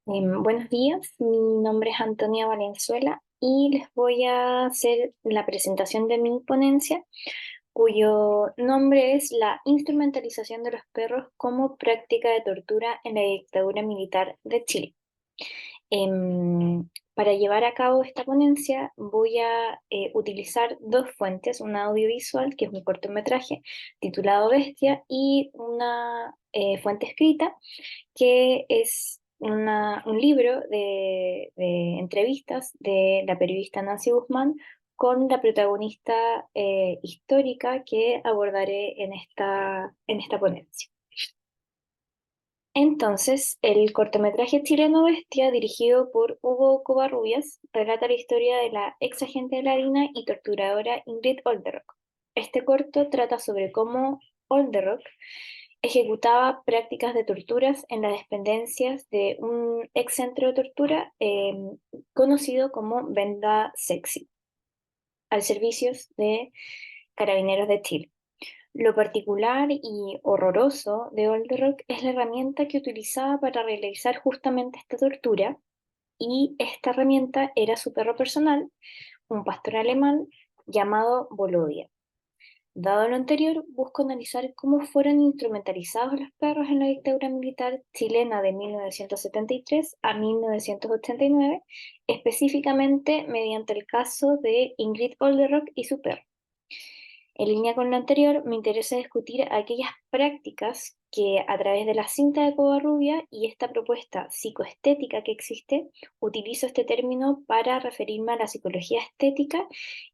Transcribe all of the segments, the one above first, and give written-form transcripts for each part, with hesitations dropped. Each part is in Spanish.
Buenos días, mi nombre es Antonia Valenzuela y les voy a hacer la presentación de mi ponencia, cuyo nombre es la instrumentalización de los perros como práctica de tortura en la dictadura militar de Chile. Para llevar a cabo esta ponencia voy a utilizar dos fuentes, una audiovisual, que es un cortometraje titulado Bestia, y una fuente escrita que es un libro de entrevistas de la periodista Nancy Guzmán con la protagonista histórica que abordaré en esta ponencia. Entonces, el cortometraje chileno Bestia, dirigido por Hugo Covarrubias, relata la historia de la ex agente de la DINA y torturadora Ingrid Olderock. Este corto trata sobre cómo Olderock ejecutaba prácticas de torturas en las dependencias de un ex centro de tortura conocido como Venda Sexy, al servicio de Carabineros de Chile. Lo particular y horroroso de Old Rock es la herramienta que utilizaba para realizar justamente esta tortura, y esta herramienta era su perro personal, un pastor alemán llamado Bolodia. Dado lo anterior, busco analizar cómo fueron instrumentalizados los perros en la dictadura militar chilena de 1973 a 1989, específicamente mediante el caso de Ingrid Olderock y su perro. En línea con lo anterior, me interesa discutir aquellas prácticas que a través de la cinta de Covarrubia y esta propuesta psicoestética que existe, utilizo este término para referirme a la psicología estética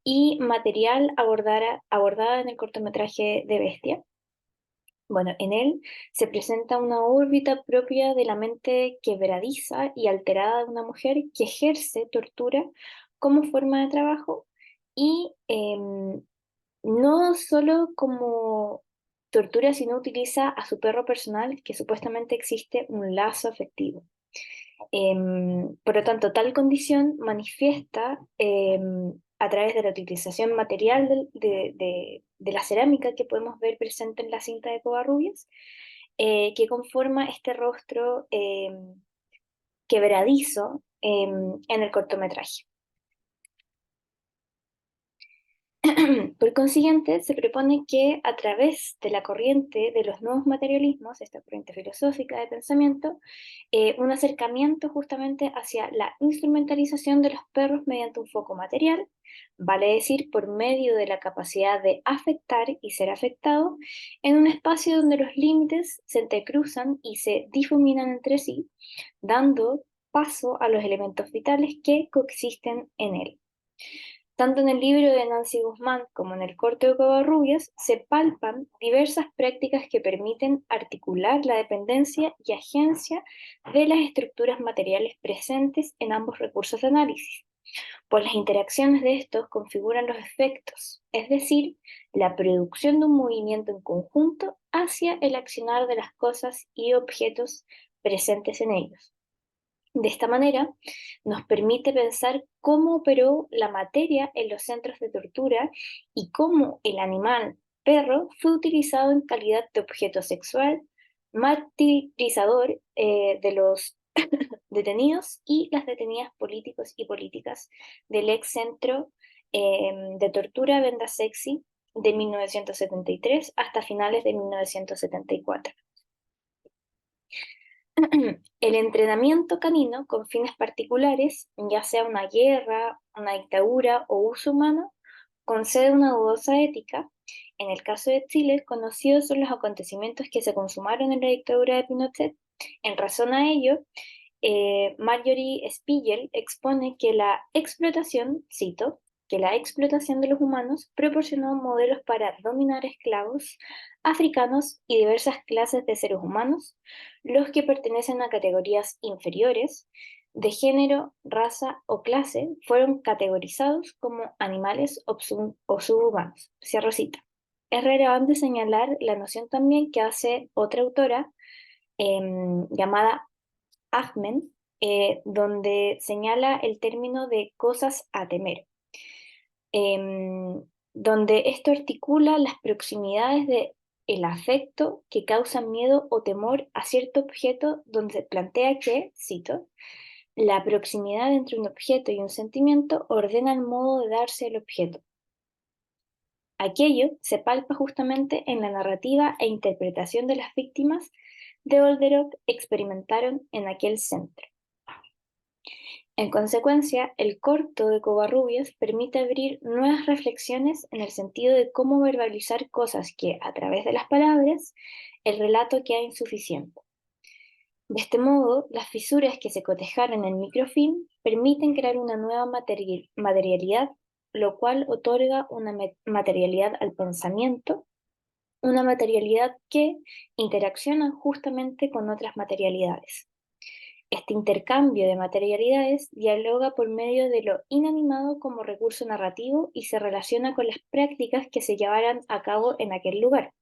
y material abordada en el cortometraje de Bestia. Bueno, en él se presenta una órbita propia de la mente quebradiza y alterada de una mujer que ejerce tortura como forma de trabajo y no solo como tortura, sino utiliza a su perro personal, que supuestamente existe un lazo afectivo. Por lo tanto, tal condición manifiesta a través de la utilización material de la cerámica que podemos ver presente en la cinta de Covarrubias, que conforma este rostro quebradizo en el cortometraje. Por consiguiente, se propone que a través de la corriente de los nuevos materialismos, esta corriente filosófica de pensamiento, un acercamiento justamente hacia la instrumentalización de los perros mediante un foco material, vale decir, por medio de la capacidad de afectar y ser afectado, en un espacio donde los límites se entrecruzan y se difuminan entre sí, dando paso a los elementos vitales que coexisten en él. Tanto en el libro de Nancy Guzmán como en el corte de Covarrubias se palpan diversas prácticas que permiten articular la dependencia y agencia de las estructuras materiales presentes en ambos recursos de análisis, pues las interacciones de estos configuran los efectos, es decir, la producción de un movimiento en conjunto hacia el accionar de las cosas y objetos presentes en ellos. De esta manera, nos permite pensar cómo operó la materia en los centros de tortura y cómo el animal perro fue utilizado en calidad de objeto sexual, martirizador de los detenidos y las detenidas políticos y políticas del ex centro de tortura Venda Sexy de 1973 hasta finales de 1974. El entrenamiento canino con fines particulares, ya sea una guerra, una dictadura o uso humano, concede una dudosa ética. En el caso de Chile, conocidos son los acontecimientos que se consumaron en la dictadura de Pinochet. En razón a ello, Marjorie Spiegel expone que la explotación, cito, que la explotación de los humanos proporcionó modelos para dominar esclavos africanos y diversas clases de seres humanos, los que pertenecen a categorías inferiores de género, raza o clase fueron categorizados como animales o subhumanos. Cierro cita. Es relevante señalar la noción también que hace otra autora llamada Ahmen, donde señala el término de cosas a temer, donde esto articula las proximidades de el afecto que causa miedo o temor a cierto objeto, donde plantea que, cito, la proximidad entre un objeto y un sentimiento ordena el modo de darse el objeto. Aquello se palpa justamente en la narrativa e interpretación de las víctimas de Olderok experimentaron en aquel centro. En consecuencia, el corto de Covarrubias permite abrir nuevas reflexiones en el sentido de cómo verbalizar cosas que, a través de las palabras, el relato queda insuficiente. De este modo, las fisuras que se cotejaron en el microfilm permiten crear una nueva materialidad, lo cual otorga una materialidad al pensamiento, una materialidad que interacciona justamente con otras materialidades. Este intercambio de materialidades dialoga por medio de lo inanimado como recurso narrativo y se relaciona con las prácticas que se llevaran a cabo en aquel lugar.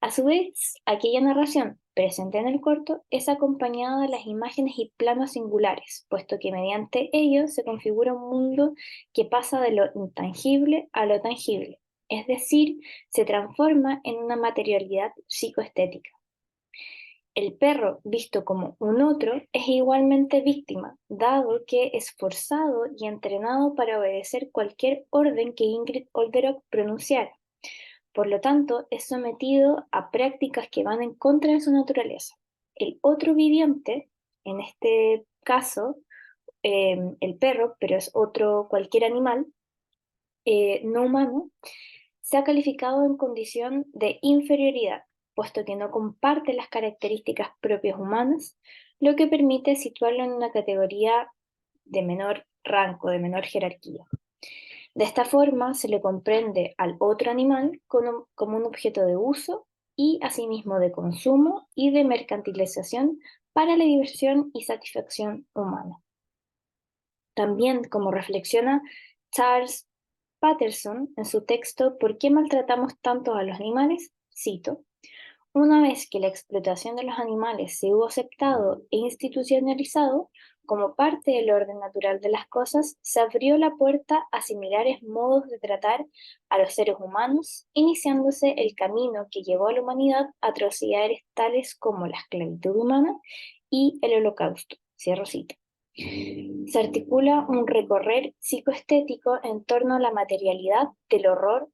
A su vez, aquella narración presente en el corto es acompañada de las imágenes y planos singulares, puesto que mediante ello se configura un mundo que pasa de lo intangible a lo tangible, es decir, se transforma en una materialidad psicoestética. El perro, visto como un otro, es igualmente víctima, dado que es forzado y entrenado para obedecer cualquier orden que Ingrid Olderock pronunciara. Por lo tanto, es sometido a prácticas que van en contra de su naturaleza. El otro viviente, en este caso, el perro, pero es otro cualquier animal, no humano, se ha calificado en condición de inferioridad, puesto que no comparte las características propias humanas, lo que permite situarlo en una categoría de menor rango, de menor jerarquía. De esta forma se le comprende al otro animal como un objeto de uso y asimismo de consumo y de mercantilización para la diversión y satisfacción humana. También, como reflexiona Charles Patterson en su texto ¿Por qué maltratamos tanto a los animales? Cito, una vez que la explotación de los animales se hubo aceptado e institucionalizado como parte del orden natural de las cosas, se abrió la puerta a similares modos de tratar a los seres humanos, iniciándose el camino que llevó a la humanidad a atrocidades tales como la esclavitud humana y el holocausto. Cierro cita. Se articula un recorrer psicoestético en torno a la materialidad del horror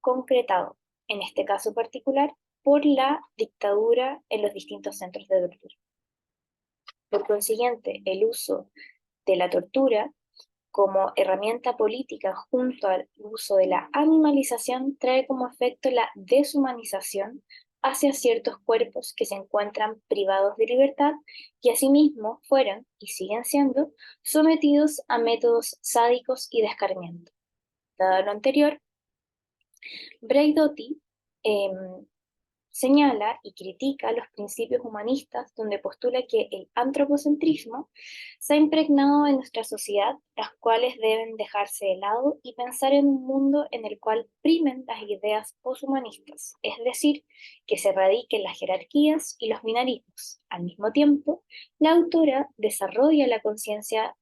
concretado, en este caso particular, por la dictadura en los distintos centros de tortura. Por consiguiente, el uso de la tortura como herramienta política junto al uso de la animalización trae como efecto la deshumanización hacia ciertos cuerpos que se encuentran privados de libertad y asimismo fueron y siguen siendo sometidos a métodos sádicos y de escarmiento. Dado lo anterior, Braidotti señala y critica los principios humanistas donde postula que el antropocentrismo se ha impregnado en nuestra sociedad, las cuales deben dejarse de lado y pensar en un mundo en el cual primen las ideas poshumanistas, es decir, que se erradiquen las jerarquías y los binarismos. Al mismo tiempo, la autora desarrolla la conciencia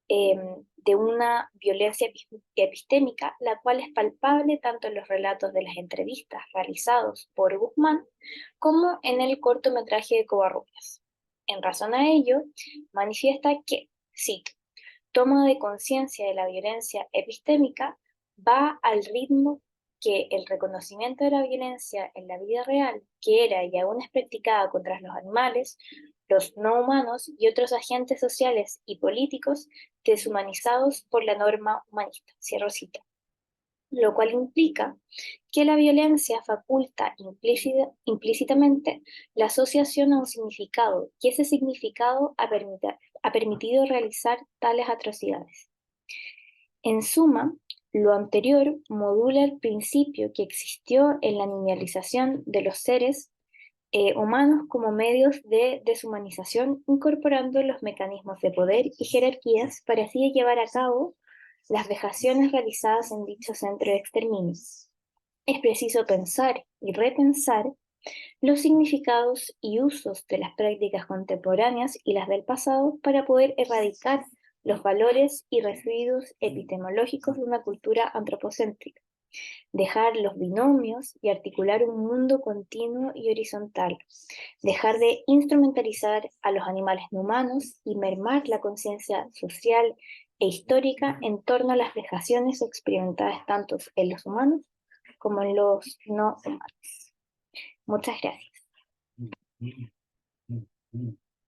de una violencia epistémica, la cual es palpable tanto en los relatos de las entrevistas realizados por Guzmán como en el cortometraje de Covarrubias. En razón a ello, manifiesta que, cito, toma de conciencia de la violencia epistémica va al ritmo que el reconocimiento de la violencia en la vida real, que era y aún es practicada contra los animales, los no humanos y otros agentes sociales y políticos deshumanizados por la norma humanista. Cierro cita. Lo cual implica que la violencia faculta implícitamente la asociación a un significado, y ese significado ha permitido realizar tales atrocidades. En suma, lo anterior modula el principio que existió en la animalización de los seres humanos como medios de deshumanización, incorporando los mecanismos de poder y jerarquías para así llevar a cabo las vejaciones realizadas en dicho centro de exterminio. Es preciso pensar y repensar los significados y usos de las prácticas contemporáneas y las del pasado para poder erradicar los valores y residuos epistemológicos de una cultura antropocéntrica. dejar los binomios y articular un mundo continuo y horizontal, dejar de instrumentalizar a los animales no humanos y mermar la conciencia social e histórica en torno a las vejaciones experimentadas tanto en los humanos como en los no humanos. Muchas gracias.